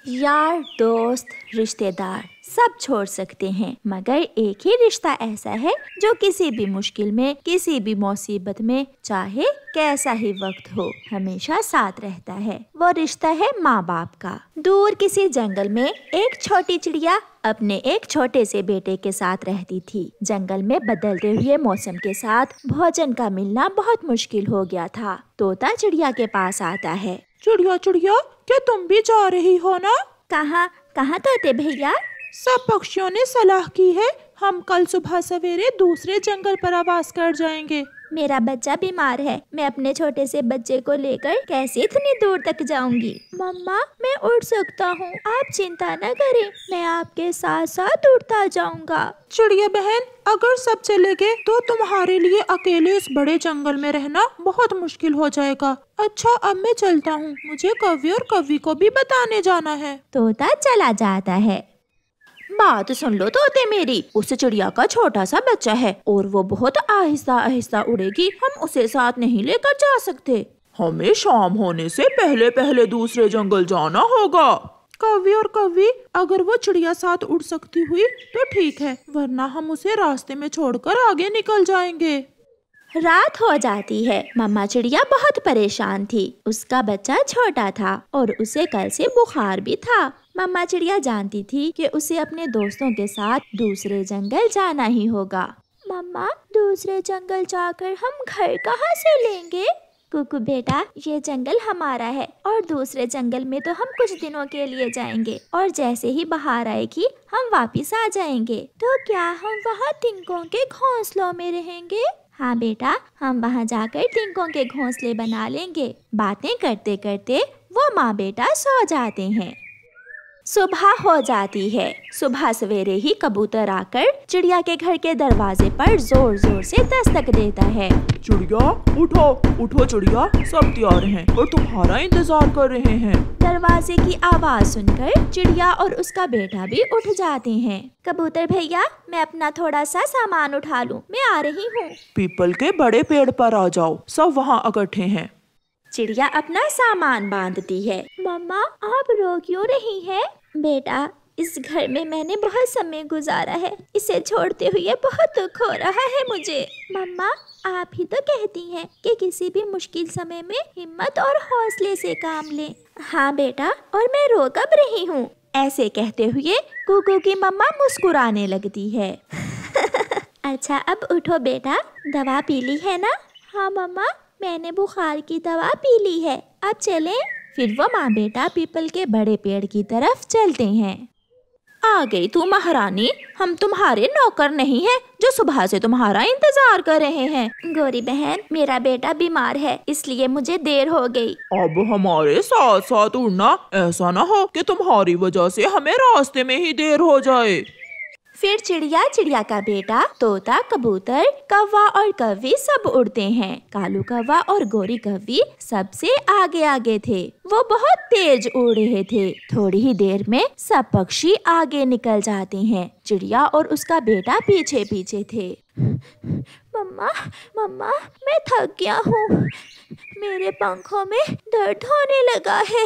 यार, दोस्त, रिश्तेदार सब छोड़ सकते हैं, मगर एक ही रिश्ता ऐसा है जो किसी भी मुश्किल में, किसी भी मुसीबत में, चाहे कैसा ही वक्त हो, हमेशा साथ रहता है। वो रिश्ता है माँ बाप का। दूर किसी जंगल में एक छोटी चिड़िया अपने एक छोटे से बेटे के साथ रहती थी। जंगल में बदलते हुए मौसम के साथ भोजन का मिलना बहुत मुश्किल हो गया था। तोता चिड़िया के पास आता है। चिड़िया चिड़िया, क्या तुम भी जा रही हो ना? कहाँ कहाँ तोते भैया? सब पक्षियों ने सलाह की है, हम कल सुबह सवेरे दूसरे जंगल पर आवास कर जाएंगे। मेरा बच्चा बीमार है, मैं अपने छोटे से बच्चे को लेकर कैसे इतनी दूर तक जाऊंगी? मम्मा, मैं उड़ सकता हूँ, आप चिंता न करें, मैं आपके साथ साथ उड़ता जाऊंगा। चिड़िया बहन, अगर सब चले गए तो तुम्हारे लिए अकेले इस बड़े जंगल में रहना बहुत मुश्किल हो जाएगा। अच्छा, अब मैं चलता हूँ, मुझे कव्य और कवि को भी बताने जाना है। तोता चला जाता है। बात सुन लो तोते मेरी, उस चिड़िया का छोटा सा बच्चा है और वो बहुत आहिस्ता आहिस्ता उड़ेगी, हम उसे साथ नहीं लेकर जा सकते। हमें शाम होने से पहले पहले दूसरे जंगल जाना होगा। कवि और कवि, अगर वो चिड़िया साथ उड़ सकती हुई तो ठीक है, वरना हम उसे रास्ते में छोड़कर आगे निकल जाएंगे। रात हो जाती है। मम्मा चिड़िया बहुत परेशान थी। उसका बच्चा छोटा था और उसे कल से बुखार भी था। मम्मा चिड़िया जानती थी कि उसे अपने दोस्तों के साथ दूसरे जंगल जाना ही होगा। मम्मा, दूसरे जंगल जाकर हम घर कहाँ से लेंगे? कुकू बेटा, ये जंगल हमारा है और दूसरे जंगल में तो हम कुछ दिनों के लिए जाएंगे और जैसे ही बाहर आएगी हम वापिस आ जाएंगे। तो क्या हम वहाँ टिंकों के घोंसलों में रहेंगे? हाँ बेटा, हम वहाँ जाकर टिंकों के घोंसले बना लेंगे। बातें करते करते वो माँ बेटा सो जाते हैं। सुबह हो जाती है। सुबह सवेरे ही कबूतर आकर चिड़िया के घर के दरवाजे पर जोर जोर से दस्तक देता है। चिड़िया, उठो उठो चिड़िया, सब तैयार हैं और तुम्हारा इंतजार कर रहे हैं। दरवाजे की आवाज सुनकर चिड़िया और उसका बेटा भी उठ जाते हैं। कबूतर भैया, मैं अपना थोड़ा सा सामान उठा लूं, मैं आ रही हूँ। पीपल के बड़े पेड़ पर आ जाओ, सब वहाँ इकट्ठे हैं। चिड़िया अपना सामान बांधती है। मम्मा, आप रो क्यों रही हैं? बेटा, इस घर में मैंने बहुत समय गुजारा है, इसे छोड़ते हुए बहुत दुख हो रहा है मुझे। मम्मा, आप ही तो कहती हैं कि किसी भी मुश्किल समय में हिम्मत और हौसले से काम लें। हाँ बेटा, और मैं रो कब रही हूँ? ऐसे कहते हुए कुकू की मम्मा मुस्कुराने लगती है। अच्छा, अब उठो बेटा, दवा पी ली है ना? हाँ मम्मा, मैंने बुखार की दवा पी ली है, अब चलें? फिर वो माँ बेटा पीपल के बड़े पेड़ की तरफ चलते हैं। आ गई तू महारानी, हम तुम्हारे नौकर नहीं हैं जो सुबह से तुम्हारा इंतजार कर रहे हैं। गोरी बहन, मेरा बेटा बीमार है, इसलिए मुझे देर हो गई। अब हमारे साथ साथ उड़ना, ऐसा ना हो कि तुम्हारी वजह से हमें रास्ते में ही देर हो जाए। फिर चिड़िया, चिड़िया का बेटा, तोता, कबूतर, कौवा और कव्वी सब उड़ते हैं। कालू कौवा और गोरी कव्वी सबसे आगे आगे थे। वो बहुत तेज उड़ रहे थे। थोड़ी ही देर में सब पक्षी आगे निकल जाते हैं। चिड़िया और उसका बेटा पीछे पीछे थे। मम्मा, मम्मा, मैं थक गया हूँ, मेरे पंखों में दर्द होने लगा है।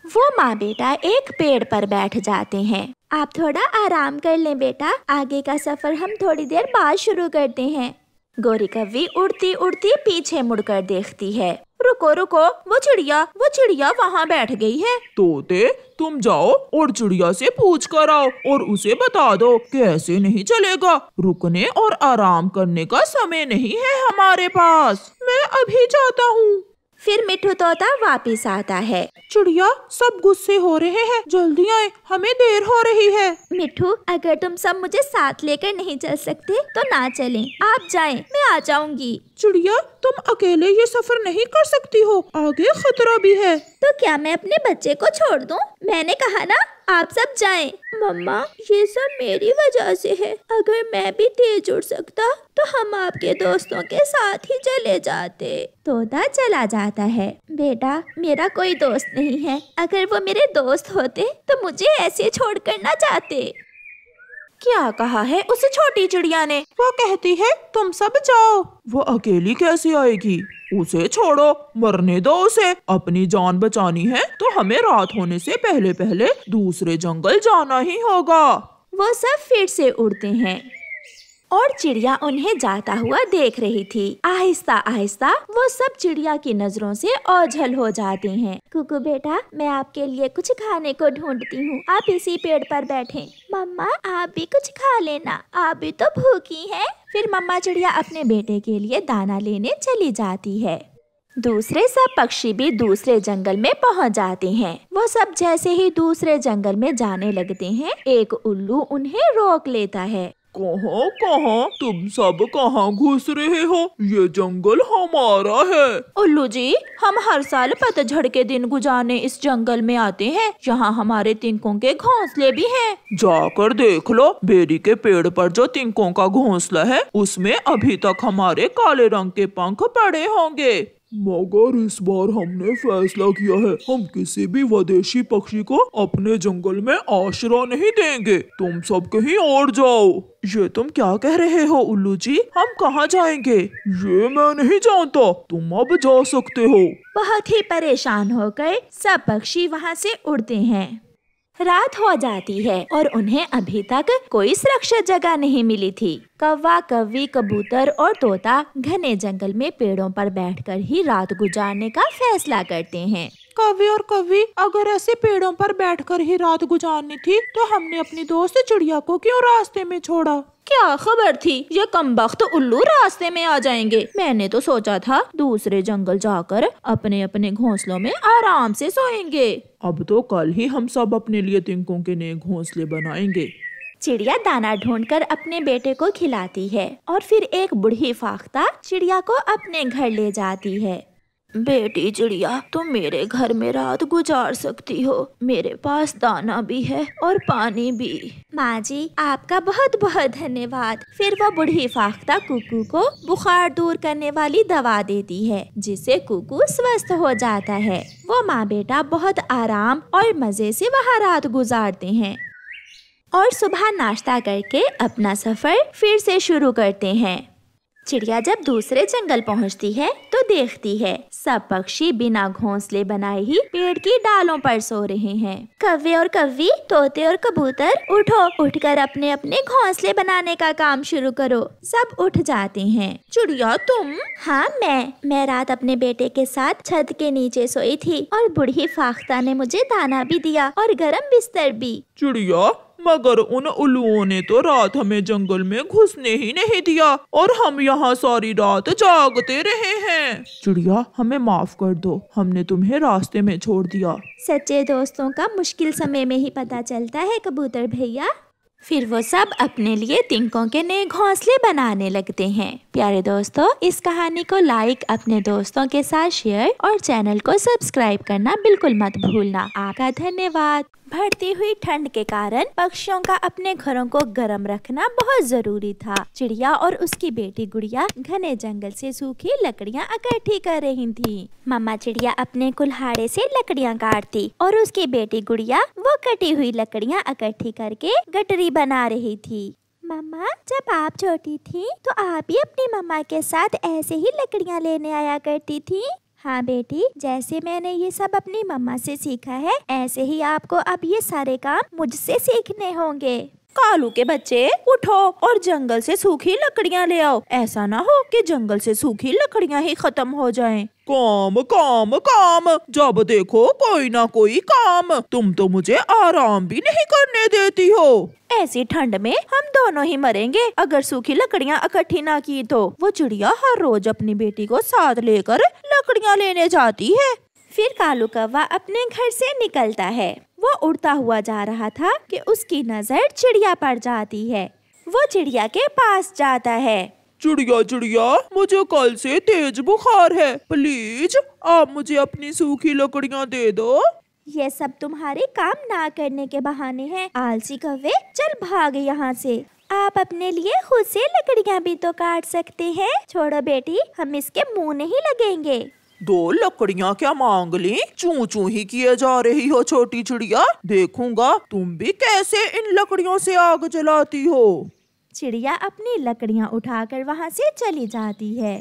वो माँ बेटा एक पेड़ पर बैठ जाते हैं। आप थोड़ा आराम कर लें बेटा, आगे का सफर हम थोड़ी देर बाद शुरू करते हैं। गोरी कव्वी उड़ती उड़ती पीछे मुड़कर देखती है। रुको रुको, वो चिड़िया वहाँ बैठ गई है। तोते, तुम जाओ और चिड़िया से पूछ कर आओ और उसे बता दो कि ऐसे नहीं चलेगा, रुकने और आराम करने का समय नहीं है हमारे पास। मैं अभी जाता हूँ। फिर मिट्ठू तोता वापिस आता है। चिड़िया, सब गुस्से हो रहे हैं, जल्दी आए, हमें देर हो रही है। मिट्ठू, अगर तुम सब मुझे साथ लेकर नहीं चल सकते तो ना चलें, आप जाएं, मैं आ जाऊंगी। चिड़िया, तुम अकेले ये सफर नहीं कर सकती हो, आगे खतरा भी है। तो क्या मैं अपने बच्चे को छोड़ दूं? मैंने कहा ना, आप सब जाएं। मम्मा, ये सब मेरी वजह से है, अगर मैं भी तेज उड़ सकता तो हम आपके दोस्तों के साथ ही चले जाते। तोता चला जाता है। बेटा, मेरा कोई दोस्त नहीं है, अगर वो मेरे दोस्त होते तो मुझे ऐसे छोड़ कर ना जाते। क्या कहा है उस छोटी चिड़िया ने? वो कहती है तुम सब जाओ। वो अकेली कैसे आएगी? उसे छोड़ो, मरने दो उसे। अपनी जान बचानी है तो हमें रात होने से पहले पहले दूसरे जंगल जाना ही होगा। वो सब फिर से उड़ते हैं और चिड़िया उन्हें जाता हुआ देख रही थी। आहिस्ता आहिस्ता वो सब चिड़िया की नजरों से ओझल हो जाते हैं। कुकू बेटा, मैं आपके लिए कुछ खाने को ढूंढती हूँ, आप इसी पेड़ पर बैठें। मम्मा, आप भी कुछ खा लेना, आप भी तो भूखी हैं। फिर मम्मा चिड़िया अपने बेटे के लिए दाना लेने चली जाती है। दूसरे सब पक्षी भी दूसरे जंगल में पहुंच जाते हैं। वो सब जैसे ही दूसरे जंगल में जाने लगते हैं, एक उल्लू उन्हें रोक लेता है। कहाँ कहाँ तुम सब कहाँ घुस रहे हो? ये जंगल हमारा है। उल्लू जी, हम हर साल पतझड़ के दिन गुजारने इस जंगल में आते हैं। यहाँ हमारे तिनकों के घोंसले भी हैं। जाकर देख लो, बेरी के पेड़ पर जो तिनकों का घोंसला है उसमें अभी तक हमारे काले रंग के पंख पड़े होंगे। मगर इस बार हमने फैसला किया है, हम किसी भी विदेशी पक्षी को अपने जंगल में आश्रय नहीं देंगे। तुम सब कहीं और जाओ। ये तुम क्या कह रहे हो उल्लू जी? हम कहाँ जाएंगे? ये मैं नहीं जानता, तुम अब जा सकते हो। बहुत ही परेशान होकर सब पक्षी वहाँ से उड़ते हैं। रात हो जाती है और उन्हें अभी तक कोई सुरक्षित जगह नहीं मिली थी। कौवा, कौवी, कबूतर और तोता घने जंगल में पेड़ों पर बैठकर ही रात गुजारने का फैसला करते हैं। कौवी और कौवी, अगर ऐसे पेड़ों पर बैठकर ही रात गुजारनी थी तो हमने अपनी दोस्त चिड़िया को क्यों रास्ते में छोड़ा? क्या खबर थी ये कमबख्त उल्लू रास्ते में आ जाएंगे। मैंने तो सोचा था दूसरे जंगल जाकर अपने अपने घोंसलों में आराम से सोएंगे। अब तो कल ही हम सब अपने लिए तिनकों के नए घोंसले बनाएंगे। चिड़िया दाना ढूंढकर अपने बेटे को खिलाती है और फिर एक बूढ़ी फाख्ता चिड़िया को अपने घर ले जाती है। बेटी चिड़िया, तुम मेरे घर में रात गुजार सकती हो। मेरे पास दाना भी है और पानी भी। माँ जी, आपका बहुत बहुत धन्यवाद। फिर वो बूढ़ी फाख्ता कुकू को बुखार दूर करने वाली दवा देती है, जिससे कुकू स्वस्थ हो जाता है। वो माँ बेटा बहुत आराम और मजे से वहाँ रात गुजारते हैं और सुबह नाश्ता करके अपना सफर फिर से शुरू करते हैं। चिड़िया जब दूसरे जंगल पहुंचती है तो देखती है सब पक्षी बिना घोंसले बनाए ही पेड़ की डालों पर सो रहे हैं। कौवे और कौवी, तोते और कबूतर, उठो, उठकर अपने अपने घोंसले बनाने का काम शुरू करो। सब उठ जाते हैं। चिड़िया तुम? हाँ, मैं रात अपने बेटे के साथ छत के नीचे सोई थी और बूढ़ी फाख्ता ने मुझे दाना भी दिया और गरम बिस्तर भी। चिड़िया, मगर उन उल्लुओं ने तो रात हमें जंगल में घुसने ही नहीं दिया और हम यहाँ सारी रात जागते रहे हैं। चिड़िया, हमें माफ कर दो, हमने तुम्हें रास्ते में छोड़ दिया। सच्चे दोस्तों का मुश्किल समय में ही पता चलता है कबूतर भैया। फिर वो सब अपने लिए तिनकों के नए घोंसले बनाने लगते हैं। प्यारे दोस्तों, इस कहानी को लाइक, अपने दोस्तों के साथ शेयर और चैनल को सब्सक्राइब करना बिल्कुल मत भूलना। आपका धन्यवाद। बढ़ती हुई ठंड के कारण पक्षियों का अपने घरों को गर्म रखना बहुत जरूरी था। चिड़िया और उसकी बेटी गुड़िया घने जंगल से सूखी लकड़ियाँ इकट्ठी कर रही थी। मम्मा चिड़िया अपने कुल्हाड़े से लकड़ियाँ काटती और उसकी बेटी गुड़िया वो कटी हुई लकड़ियाँ इकट्ठी करके गठरी बना रही थी। मम्मा, जब आप छोटी थी तो आप भी अपनी मम्मा के साथ ऐसे ही लकड़ियाँ लेने आया करती थी। हाँ बेटी, जैसे मैंने ये सब अपनी मम्मा से सीखा है, ऐसे ही आपको अब ये सारे काम मुझसे सीखने होंगे। कालू के बच्चे, उठो और जंगल से सूखी लकड़ियाँ ले आओ। ऐसा ना हो कि जंगल से सूखी लकड़ियाँ ही खत्म हो जाएं। काम काम काम, जब देखो कोई ना कोई काम। तुम तो मुझे आराम भी नहीं करने देती हो। ऐसी ठंड में हम दोनों ही मरेंगे अगर सूखी लकड़ियाँ इकट्ठी ना की तो। वो चिड़िया हर रोज अपनी बेटी को साथ लेकर लकड़ियाँ लेने जाती है। फिर कालू कौवा अपने घर से निकलता है। वो उड़ता हुआ जा रहा था कि उसकी नजर चिड़िया पर जाती है। वो चिड़िया के पास जाता है। चिड़िया चिड़िया, मुझे कल से तेज बुखार है, प्लीज आप मुझे अपनी सूखी लकड़ियाँ दे दो। ये सब तुम्हारे काम ना करने के बहाने हैं। आलसी कौवे, चल भाग यहाँ से। आप अपने लिए खुद से लकड़ियाँ भी तो काट सकते हैं। छोड़ो बेटी, हम इसके मुँह नहीं लगेंगे। 2 लकड़ियाँ क्या मांग ली? चू चू ही किए जा रही हो छोटी चिड़िया। देखूंगा तुम भी कैसे इन लकड़ियों से आग जलाती हो। चिड़िया अपनी लकड़ियाँ उठाकर वहाँ से चली जाती है।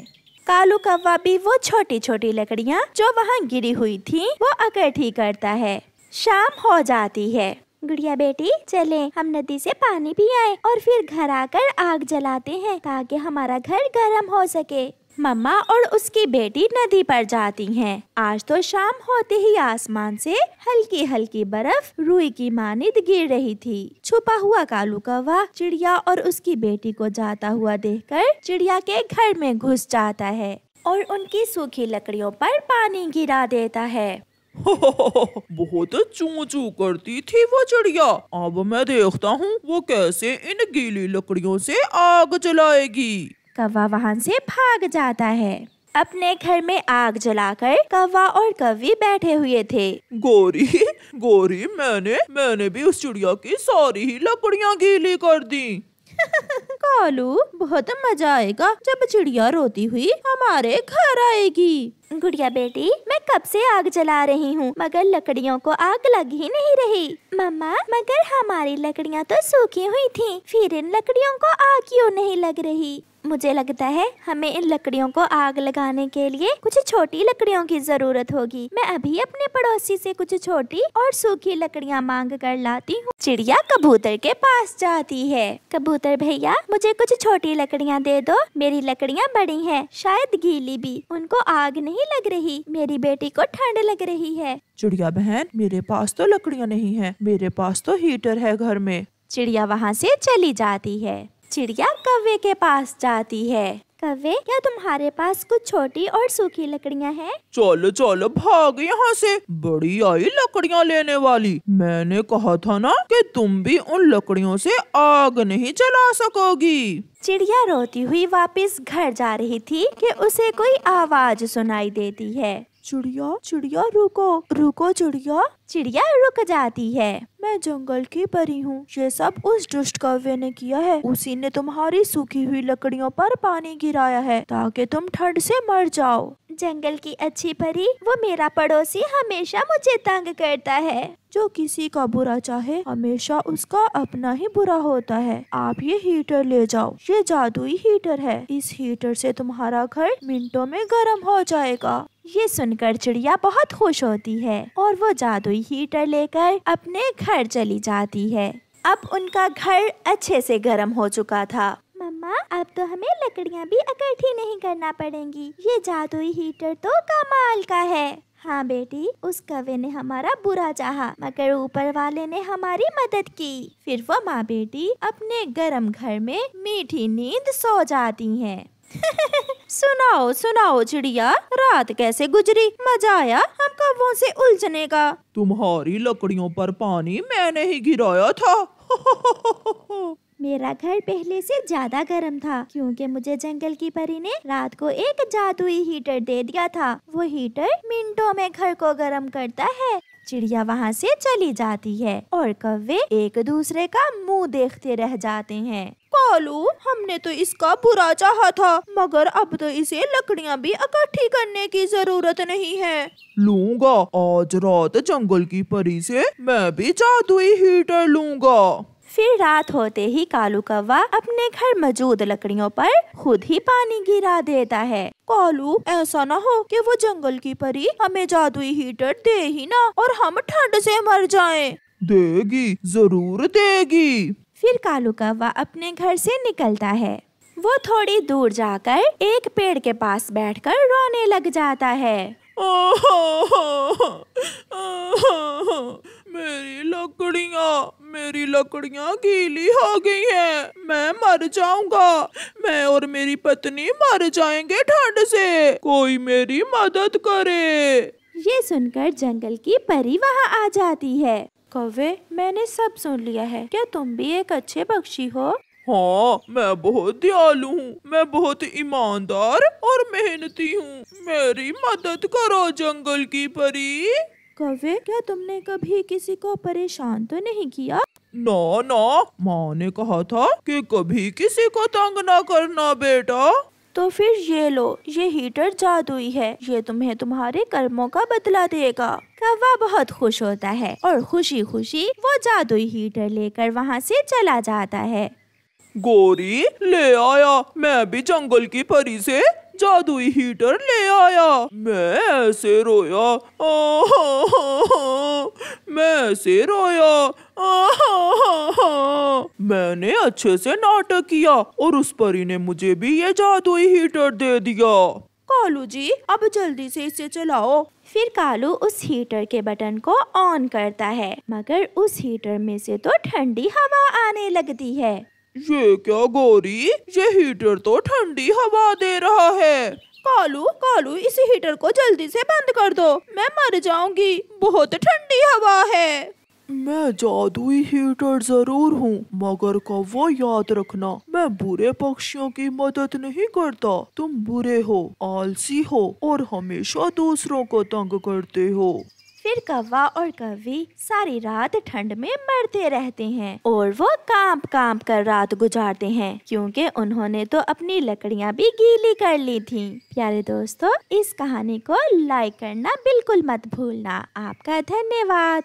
कालू कौवा भी वो छोटी छोटी लकड़ियाँ जो वहाँ गिरी हुई थी वो इकट्ठी करता है। शाम हो जाती है। गुड़िया बेटी चले हम नदी से पानी भी आए और फिर घर आकर आग जलाते हैं ताकि हमारा घर गर्म हो सके। मम्मा और उसकी बेटी नदी पर जाती हैं। आज तो शाम होते ही आसमान से हल्की हल्की बर्फ रुई की मानिंद गिर रही थी। छुपा हुआ कालू कौवा चिड़िया और उसकी बेटी को जाता हुआ देखकर चिड़िया के घर में घुस जाता है और उनकी सूखी लकड़ियों पर पानी गिरा देता है। बहुत चू चू करती थी वो चिड़िया। अब मैं देखता हूँ वो कैसे इन गीली लकड़ियों से आग जलाएगी। कौवा वहाँ से भाग जाता है। अपने घर में आग जलाकर कौवा और कौवी बैठे हुए थे। गोरी गोरी मैंने भी उस चिड़िया की सारी ही लकड़ियाँ गीली कर दी। कालू बहुत मजा आएगा जब चिड़िया रोती हुई हमारे घर आएगी। गुड़िया बेटी मैं कब से आग जला रही हूँ मगर लकड़ियों को आग लग ही नहीं रही। मम्मा मगर हमारी लकड़ियाँ तो सूखी हुई थी, फिर इन लकड़ियों को आग क्यों नहीं लग रही? मुझे लगता है हमें इन लकड़ियों को आग लगाने के लिए कुछ छोटी लकड़ियों की जरूरत होगी। मैं अभी अपने पड़ोसी से कुछ छोटी और सूखी लकड़ियाँ मांग कर लाती हूँ। चिड़िया कबूतर के पास जाती है। कबूतर भैया मुझे कुछ छोटी लकड़ियाँ दे दो, मेरी लकड़ियाँ बड़ी हैं, शायद गीली भी, उनको आग नहीं लग रही, मेरी बेटी को ठंड लग रही है। चिड़िया बहन मेरे पास तो लकड़ियाँ नहीं है, मेरे पास तो हीटर है घर में। चिड़िया वहाँ से चली जाती है। चिड़िया कौवे के पास जाती है। कौवे क्या तुम्हारे पास कुछ छोटी और सूखी लकड़ियाँ हैं? चलो चलो भाग यहाँ से, बड़ी आई लकड़ियाँ लेने वाली। मैंने कहा था ना कि तुम भी उन लकड़ियों से आग नहीं जला सकोगी। चिड़िया रोती हुई वापस घर जा रही थी कि उसे कोई आवाज सुनाई देती है। चिड़िया चिड़िया रुको रुको चिड़िया। चिड़िया रुक जाती है। मैं जंगल की परी हूँ, ये सब उस दुष्ट कौवे ने किया है। उसी ने तुम्हारी सूखी हुई लकड़ियों पर पानी गिराया है ताकि तुम ठंड से मर जाओ। जंगल की अच्छी परी, वो मेरा पड़ोसी हमेशा मुझे तंग करता है। जो किसी का बुरा चाहे हमेशा उसका अपना ही बुरा होता है। आप ये हीटर ले जाओ, ये जादुई हीटर है। इस हीटर से तुम्हारा घर मिनटों में गर्म हो जाएगा। ये सुनकर चिड़िया बहुत खुश होती है और वो जादुई हीटर लेकर अपने घर चली जाती है। अब उनका घर अच्छे से गर्म हो चुका था। मम्मा अब तो हमें लकड़ियाँ भी इकट्ठी नहीं करना पड़ेंगी, ये जादुई हीटर तो कमाल का है। हाँ बेटी, उस कौवे ने हमारा बुरा चाहा मगर ऊपर वाले ने हमारी मदद की। फिर वो माँ बेटी अपने गर्म घर में मीठी नींद सो जाती हैं। सुनाओ सुनाओ चिड़िया, रात कैसे गुजरी? मजा आया हम कौवों से उलझने का? तुम्हारी लकड़ियों पर पानी मैंने ही गिराया था। मेरा घर पहले से ज्यादा गर्म था क्योंकि मुझे जंगल की परी ने रात को एक जादुई हीटर दे दिया था। वो हीटर मिनटों में घर को गर्म करता है। चिड़िया वहाँ से चली जाती है और कौवे एक दूसरे का मुंह देखते रह जाते हैं। कालू हमने तो इसका बुरा चाहा था मगर अब तो इसे लकड़ियाँ भी इकट्ठी करने की जरूरत नहीं है। लूंगा आज रात जंगल की परी से मैं भी जादुई हीटर लूंगा। फिर रात होते ही कालू कौवा अपने घर मौजूद लकड़ियों पर खुद ही पानी गिरा देता है। कालू ऐसा ना हो कि वो जंगल की परी हमें जादुई हीटर दे ही ना और हम ठंड से मर जाएं। देगी, जरूर देगी। फिर कालू कौवा अपने घर से निकलता है। वो थोड़ी दूर जाकर एक पेड़ के पास बैठकर रोने लग जाता है। मेरी लकड़ियाँ गीली हो गई हैं। मैं मर जाऊंगा। मैं और मेरी पत्नी मर जाएंगे ठंड से। कोई मेरी मदद करे। ये सुनकर जंगल की परी वहाँ आ जाती है। कौवे मैंने सब सुन लिया है, क्या तुम भी एक अच्छे पक्षी हो? हाँ मैं बहुत दयालु हूँ, मैं बहुत ईमानदार और मेहनती हूँ। मेरी मदद करो जंगल की परी। कौवे क्या तुमने कभी किसी को परेशान तो नहीं किया? ना ना, माँ ने कहा था कि कभी किसी को तंग ना करना बेटा। तो फिर ये लो, ये हीटर जादुई है, ये तुम्हें तुम्हारे कर्मों का बदला देगा। कौवा बहुत खुश होता है और खुशी खुशी वो जादुई हीटर लेकर वहाँ से चला जाता है। गौरी ले आया, मैं भी जंगल की परी से जादुई हीटर ले आया। मैं ऐसे रोया, मैं ऐसे रोया, मैंने अच्छे से नाटक किया और उस परी ने मुझे भी ये जादुई हीटर दे दिया। कालू जी, अब जल्दी से इसे चलाओ। फिर कालू उस हीटर के बटन को ऑन करता है, मगर उस हीटर में से तो ठंडी हवा आने लगती है। ये क्या गौरी, ये हीटर तो ठंडी हवा दे रहा है। कालू कालू, इस हीटर को जल्दी से बंद कर दो, मैं मर जाऊंगी, बहुत ठंडी हवा है। मैं जादुई हीटर जरूर हूँ, मगर कौवा याद रखना, मैं बुरे पक्षियों की मदद नहीं करता। तुम बुरे हो, आलसी हो और हमेशा दूसरों को तंग करते हो। फिर कौवा और कौवी सारी रात ठंड में मरते रहते हैं और वो कांप कांप कर रात गुजारते हैं, क्योंकि उन्होंने तो अपनी लकड़ियाँ भी गीली कर ली थीं। प्यारे दोस्तों, इस कहानी को लाइक करना बिल्कुल मत भूलना। आपका धन्यवाद।